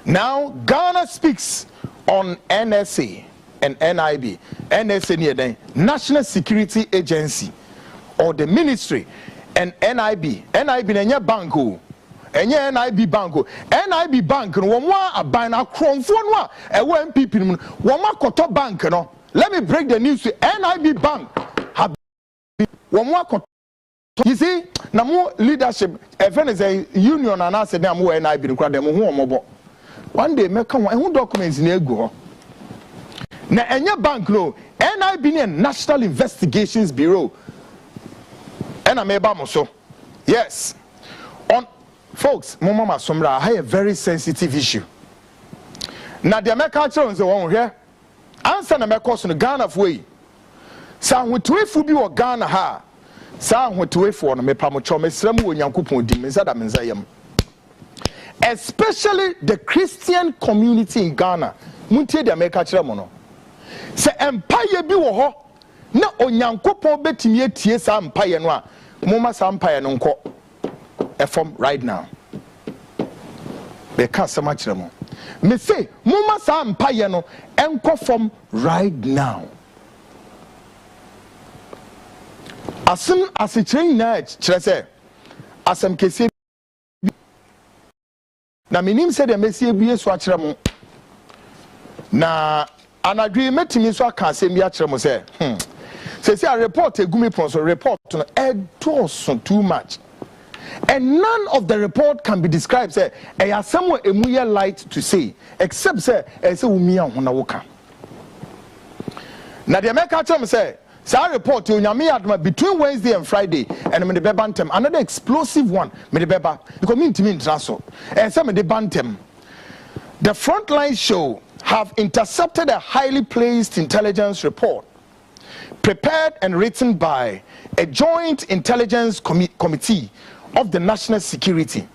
Now, Ghana speaks on NSA and NIB. NSA near the National Security Agency or the Ministry, and NIB. NIB nenya banko. Enye NIB banko. NIB bank no wonwa abana kromfo no a ewo MPP no wonwa koto bank no. Let me break the news to NIB bank. Have wonwa koto. You see, na mo leadership even as a union and answer na mo NIB no kra dem ho omobo. One day make one who documents na egu. Na enye bank no NIB ni National Investigations Bureau. And I'm able so. Yes. On folks, Mama Somra, I have a very sensitive issue. Now the American on the one here. Answer na mekos no Ghana way. Sa hwetu bi wo Ghana ha. Sa hwetu no mepamocho mesrem wo Nyankopon di mensa da mensa yam. Especially the Christian community in Ghana. Muntie the American chemo no. Se empire bi wo ho na Onyankopon betimi atie sa empire no a moma sa empire no nko efom right now. Be ka sama chemo. Me say moma sa empire no enko from right now. Asem asechire na kire say asem kese na minim say the mesie bie so akire mo na anadwe metimi so aka asem bi akire mo say say a report egumi pon so report no edoso too much, and none of the report can be described say e asem emuye light to say except say umia ho na woka na the make tell me say report onyame adma between Wednesday and Friday and me the bantem another explosive one me the beba because me ntimi ntra so and say me the bantem. The Frontline show have intercepted a highly placed intelligence report prepared and written by a joint intelligence committee of the national security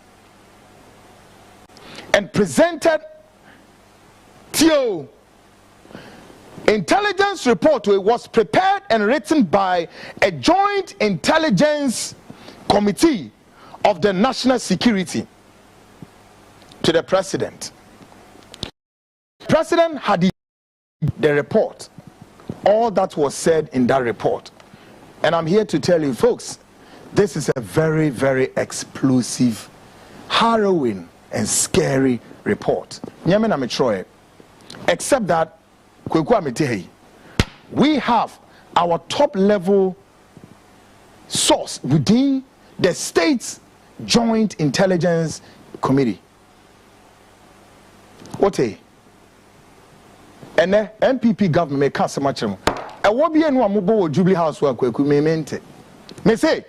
and presented to intelligence report was prepared and written by a joint intelligence committee of the national security to the president. President had the report, all that was said in that report, and I'm here to tell you folks, this is a very, very explosive, harrowing and scary report. Except that we have our top level source within the state's joint intelligence committee. What a and the MPP government may cast much and what be any mobile Jubilee House work may say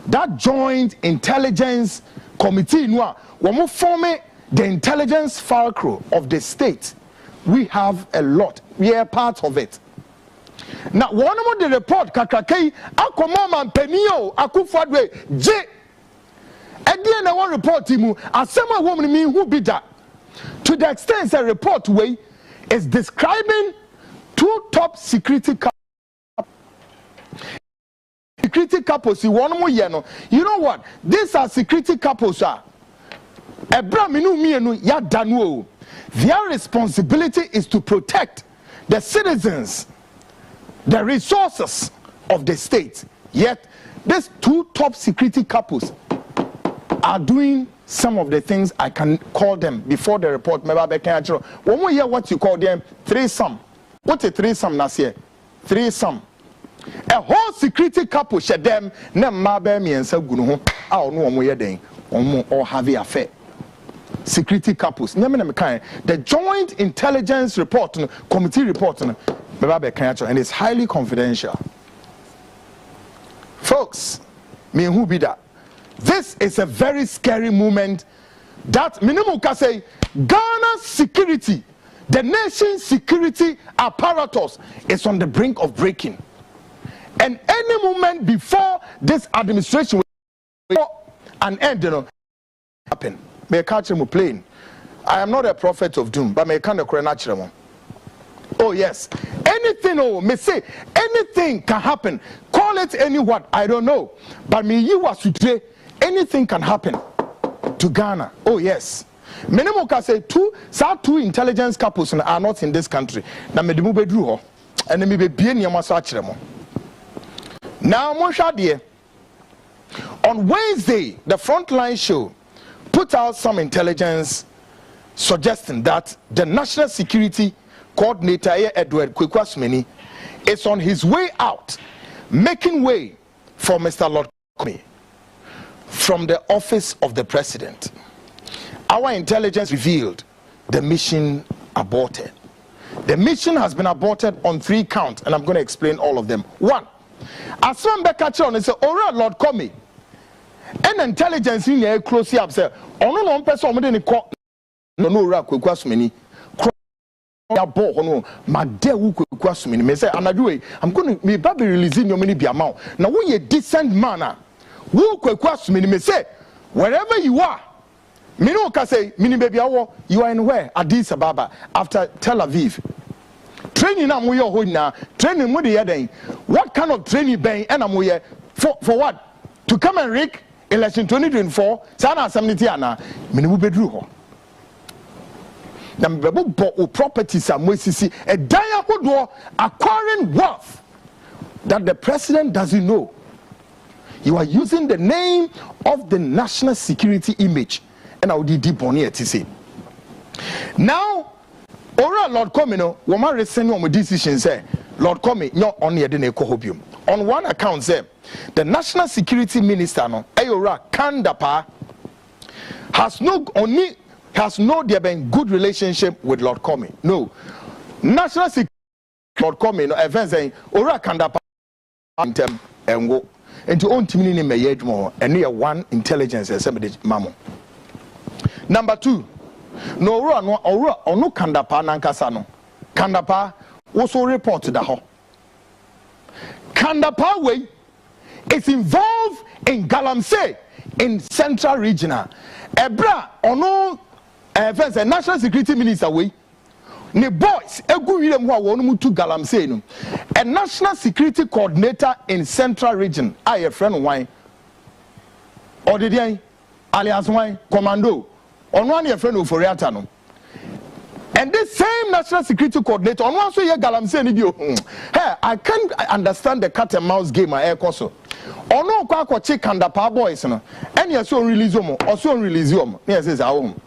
that joint intelligence committee no one form the intelligence fulcrum of the state. We have a lot. We are part of it. Now, one of the report kakakei akomoma penio akufadwe J. Again, I want report timu asema woman me who be that. To the extent the report way is describing two top security couples. You know what? These are security couples. Their responsibility is to protect the citizens, the resources of the state. Yet, these two top security couples are doing some of the things I can call them before the report. When we hear what you call them, threesome. What's a threesome, Nasir? Threesome. A whole security couple share them, nem mabe mi and say gunuho. I don't know what they or have a affair. Security couples. The joint intelligence report, committee report, and it's highly confidential. Folks, me who be that? This is a very scary moment that minimum can say Ghana's security, the nation's security apparatus is on the brink of breaking. And any moment before this administration will an end, happen. May catch him playing. I am not a prophet of doom, but may kind of natural. Oh yes, anything may say anything can happen. Call it any what I don't know, but me you was today. Anything can happen to Ghana. Oh yes, Minimum can say two intelligence couples are not in this country. Now me demu bedru ho and me be bie niam so akire mo. Now mo hwa de on Wednesday the Frontline show put out some intelligence suggesting that the National Security Coordinator Edward Kwaku Annan is on his way out, making way for Mr. Lord Comey from the office of the president. Our intelligence revealed the mission aborted. The mission has been aborted on 3 counts, and I'm going to explain all of them. 1, as one Becca on say, "Ora Lord Comey," and intelligence in here closely up say, "Ono no person mo de ne ko no Ora Kwaku Annan." Ya bo hono madewu Kwaku Annan me say anadwe I'm going to me baby releasing your money be amount. Now when you decent man wo Kwaku Annan me say wherever you are me no can say mini baby awo you are in where Addis Ababa after Tel Aviv training na mo ye ho na training mo de ye den what kind of training ben and am ye for what to come and rig election 2024 sana assembly ana me no bedru ho na mbebo bo properties am wesisi a dan akodo acquiring wealth that the president doesn't know. You are using the name of the national security image and I would deep on here to say now ora Lord Comey no woman recently on decision say Lord Comey no on here den ekohobium on one account say the national security minister no ayora Kandapa has no there been good relationship with Lord Comey. No. National Security Lord Comey no event saying ora Kandapa intem engo into own team ni meye dmo and near one intelligence somebody mamo. Number 2. No ora no Kandapa nankasa no. Kandapa also report to the ho. Kandapa way is involved in Galamsey in Central Regional. Ebra ono first national security minister we ne boys egu wirem ho a wonu mutu Galamsey no a national security coordinator in Central Region aye friend wan odedian alias wan commando ono an ye friend oforiata no and this same national security coordinator ono also ye Galamsey ni bio hey I can't understand the cat and mouse game I ekoso ono kwa akwachi Kandapa boys no and ye so release them or so release them yes is our home.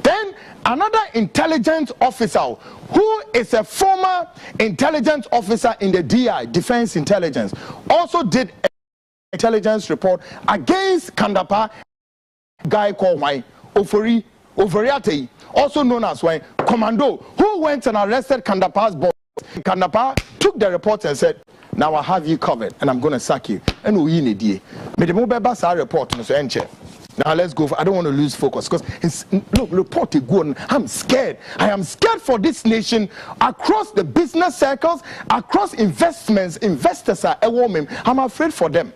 Then another intelligence officer who is a former intelligence officer in the DI, Defense Intelligence, also did an intelligence report against Kandapa guy called Oforiate, also known as Commando, who went and arrested Kandapa's boss. Kandapa took the report and said, "Now I have you covered and I'm going to sack you." And we need you. But the mobile report, Mr. Enche. Now let's go. I don't want to lose focus because look, report is good. I'm scared. I am scared for this nation across the business circles, across investors are a woman. I'm afraid for them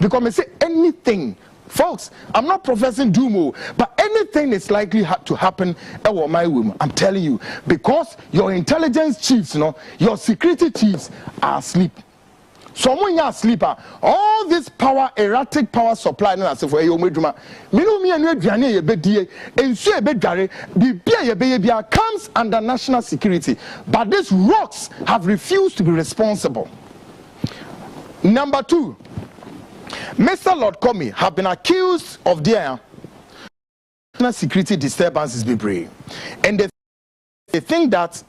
because I say anything, folks. I'm not professing doom, but anything is likely to happen. I'm telling you because your intelligence chiefs, your security chiefs are asleep. Someone ya sleeper all this power erratic power supply na se for eyomeduma me anu aduane ye bedie ensu e bedware bibia ye beye bia comes under national security, but these rocks have refused to be responsible. Number 2, Mr. Lord Comey have been accused of their national security disturbances bebree, and they think that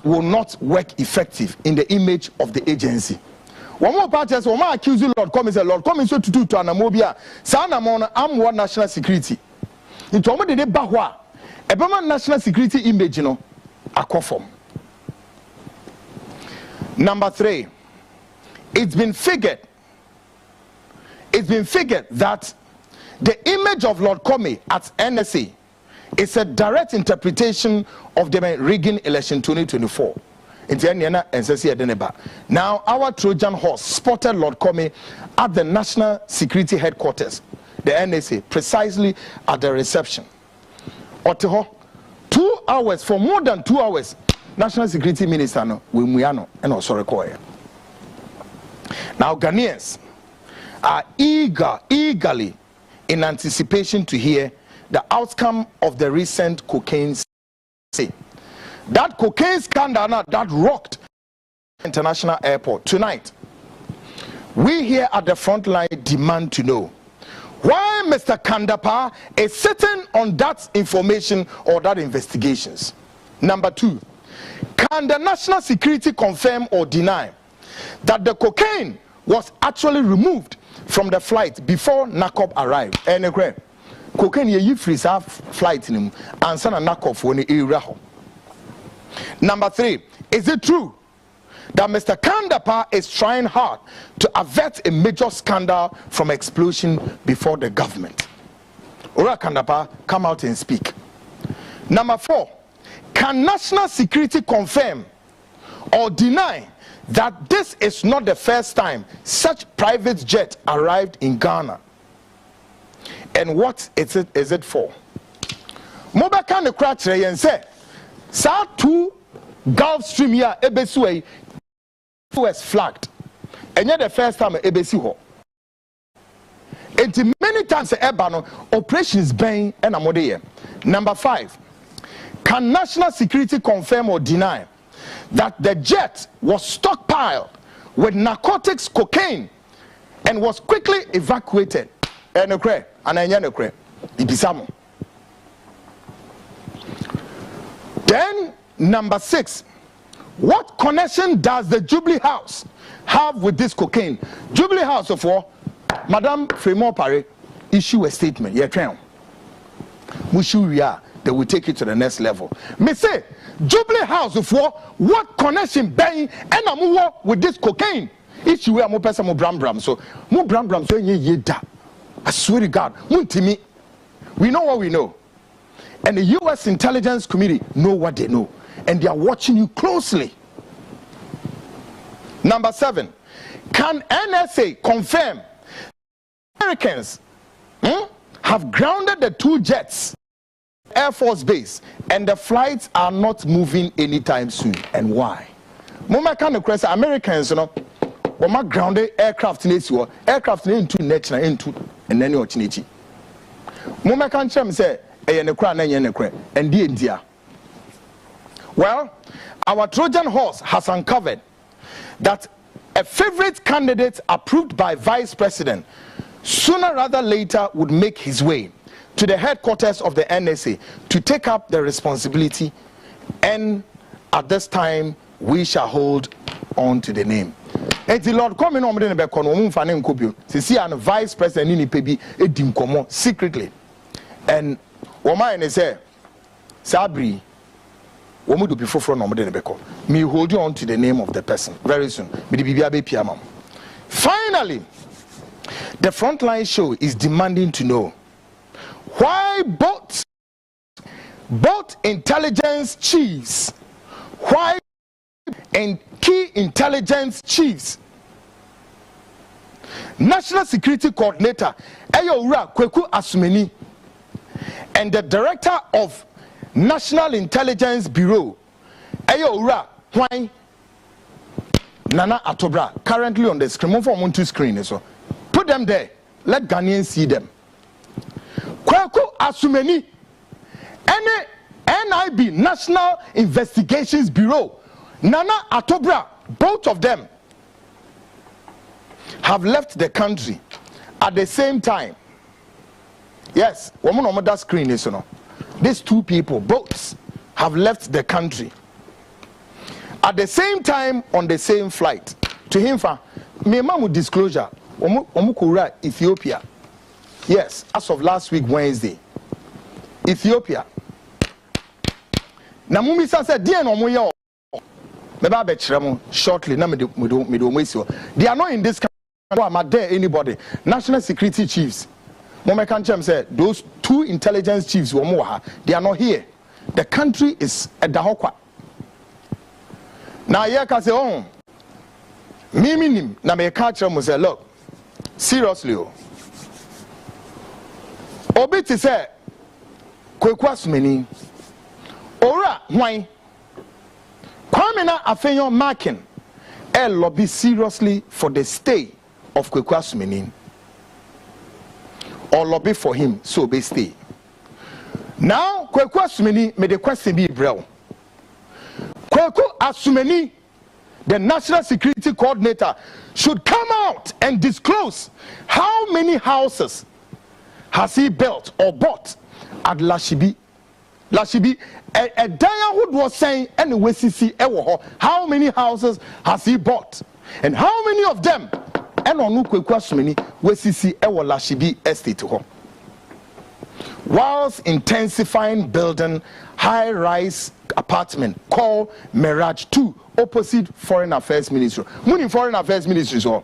will not work effective in the image of the agency. One more part says, "One accuse Lord Comey say Lord Comey so to do to anamobia. Sanamona am one national security. Into omo de ba ho a ebema national security image no akofom." Number 3, it's been figured that the image of Lord Comey at NSA is a direct interpretation of the rigging election 2024. Now, our Trojan horse spotted Lord Comey at the National Security Headquarters, the NSA, precisely at the reception. Oteho, 2 hours, for more than 2 hours, National Security Minister Wimuyano and also require. Now, Ghanaians are eagerly in anticipation to hear the outcome of the recent cocaine scandal. That cocaine scandal now that rocked international airport. Tonight, we here at the front line demand to know why Mr. Kandapa is sitting on that information or that investigations. Number two, can the national security confirm or deny that the cocaine was actually removed from the flight before NACOP arrived? And cocaine ye freeze flight and sana NACOP when area. Number three, is it true that Mr. Kandapa is trying hard to avert a major scandal from explosion before the government? Ora Kandapa, come out and speak. Number four, can national security confirm or deny that this is not the first time such private jet arrived in Ghana? And what is it for? Mobaka ne kra kire yen say sa two Gulf Stream here ebesiwe was flagged. And yet the first time ebesi ho. And many times no operations bang and amode here. Number five, can national security confirm or deny that the jet was stockpiled with narcotics, cocaine, and was quickly evacuated? Then number six, what connection does the Jubilee House have with this cocaine? Jubilee House of war, Madame Fremont Pare issue a statement. They will take it to the next level. Me say, Jubilee House of war, what connection bang and a with this cocaine? Issue a mo person mo bram so mo bram so ye da. I swear to God, muntimi. We know what we know, and the U.S. intelligence community know what they know, and they are watching you closely. Number seven, can NSA confirm Americans have grounded the two jets Air Force Base and the flights are not moving anytime soon? And why? Americans, you know, when grounded aircraft into next into and then Chinichi. Mumakan Chem say and India. Well, our Trojan horse has uncovered that a favorite candidate approved by Vice President sooner rather later would make his way to the headquarters of the NSA to take up the responsibility, and at this time we shall hold on to the name. And the Lord coming on the back on see an Vice President in Pebi edim komo secretly, and woman say Sabri womudu before from the back me hold on to the name of the person very soon. Finally, the Frontline show is demanding to know why both intelligence chiefs, and key intelligence chiefs, National Security Coordinator Kwaku Annan, and the Director of National Intelligence Bureau Nana Atobra, currently on the screen, on two screen, so put them there, let Ghanaians see them. Kwaku Annan, any NIB, National Investigations Bureau, Nana Atobra, both of them have left the country at the same time. Yes, woman on that screen is, you know, these two people both have left the country at the same time on the same flight. To him, me mamu disclosure, omukura Ethiopia. Yes, as of last week Wednesday, Ethiopia. Na mumisa said, "Dear no moya." Meba be shortly. Na me do. They are not in this country. Am there anybody? National security chiefs. Momekan Chem said those two intelligence chiefs they are not here. The country is at Dahokwa. Now here can say, oh, me na me catch them say, look, seriously, Obi ti say, Kwaku Annan, ora why? Kwame na afenyo marking, lobby seriously for the stay of Kwaku Annan, or lobby for him so be stay. Now, Kwaku Asumeni made a question be bro. Kwaku Asumeni, the National Security Coordinator, should come out and disclose how many houses has he built or bought at Lashibi. Lashibi, a Diawood was saying, and WCC Ewoho, how many houses has he bought? And how many of them? And on Kwaku Asumeni, WCC Ewo Lashibi estate. Whilst intensifying building high-rise apartment called Mirage 2 opposite Foreign Affairs Ministry. Muni Foreign Affairs Ministry, so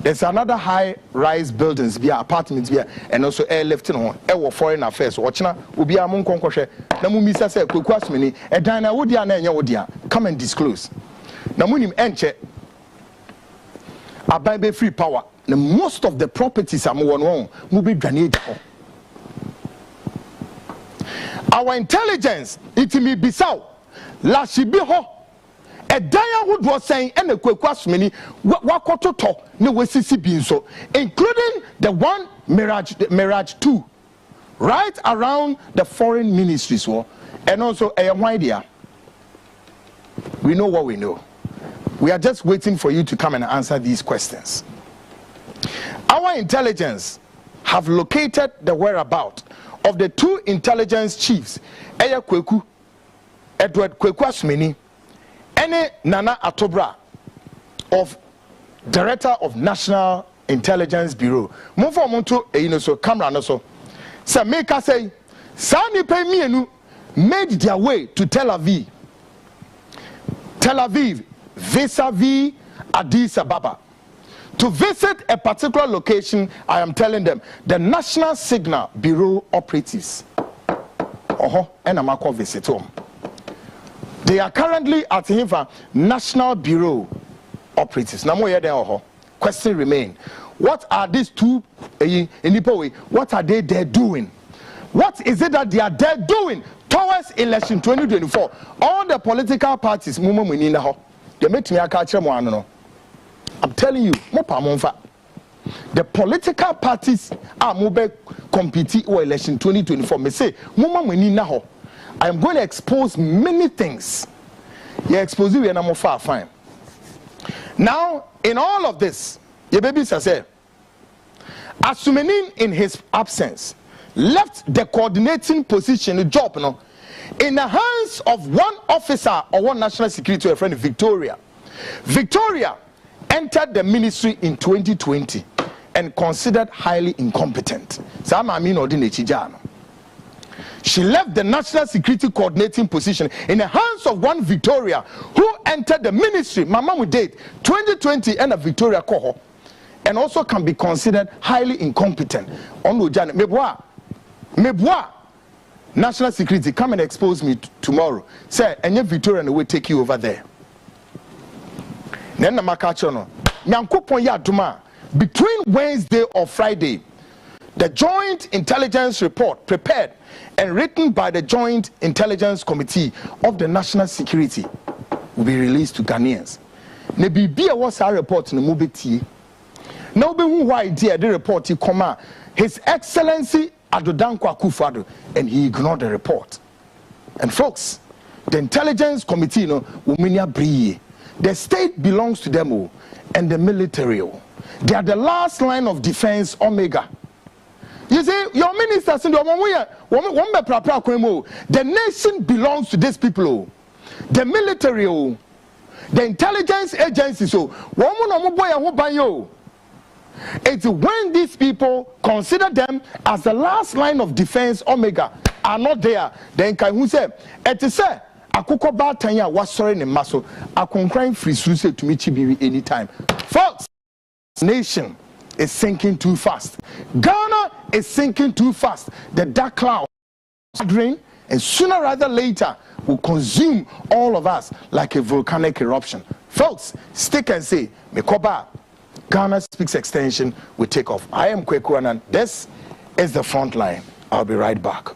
there's another high-rise buildings via apartments via and also airlifting on air Foreign Affairs. Watchna ubi amun konkoshe. Na mumisa se Kwaku Asumeni e dana wodia na enya wodia. Come and disclose. Na muni enche abai free power. Na most of the properties amu won mubi drainage. Our intelligence, it may be so. Lashibiho, a Diawood was saying, and the Kwaku Asumeni, wakoto to ne WCC binso, including the one Mirage 2, right around the foreign ministries war, and also a idea. We know what we know. We are just waiting for you to come and answer these questions. Our intelligence have located the whereabouts of the two intelligence chiefs, Eya Kwaku, Edward Kwaku Asumeni, and Nana Atobra, of Director of National Intelligence Bureau. Mufo Muntu, so camera no so. Sa make us say, Sani pay mienu made their way to Tel Aviv. Tel Aviv, vis-a-vis Addis Ababa, to visit a particular location. I am telling them, the National Signal Bureau operatives. And I'm going to visit them. They are currently at Hinfa National Bureau operatives. Now, question remain. What are these two what are they there doing? What is it that they are there doing towards election 2024? All the political parties, they make me a catcher. I'm telling you, the political parties are moving competing for election 2024. Me say, I am going to expose many things. You expose you and I'm far fine. Now, in all of this, your baby says, Asumeni in his absence left the coordinating position, the job, in the hands of one officer or one national security, a friend, Victoria. Victoria entered the ministry in 2020 and considered highly incompetent. She left the national security coordinating position in the hands of one Victoria who entered the ministry, Mama date 2020, and a Victoria Koho, and also can be considered highly incompetent. Meboa, national security, come and expose me tomorrow. Say, and your Victorian will take you over there. Between Wednesday or Friday, the Joint Intelligence Report prepared and written by the Joint Intelligence Committee of the National Security will be released to Ghanaians. Nebibia was our report in the movie. Now, why did the report come out? His Excellency Adodan Kwaku Annan, and he ignored the report. And folks, the Intelligence Committee, the state belongs to them, and the military. They are the last line of defense, Omega. You see, your ministers in the nation belongs to these people. The military, the intelligence agencies. It's when these people consider them as the last line of defense, Omega, are not there, then can who say, it is say, Akuko Batanya was sorry in muscle, I can cry free suicide to Michibi anytime. Folks, nation is sinking too fast. Ghana is sinking too fast. The dark cloud drain, and sooner rather later will consume all of us like a volcanic eruption. Folks, stick and say, Mekoba, Ghana Speaks Extension will take off. I am Kwaku Annan. This is the front line. I'll be right back.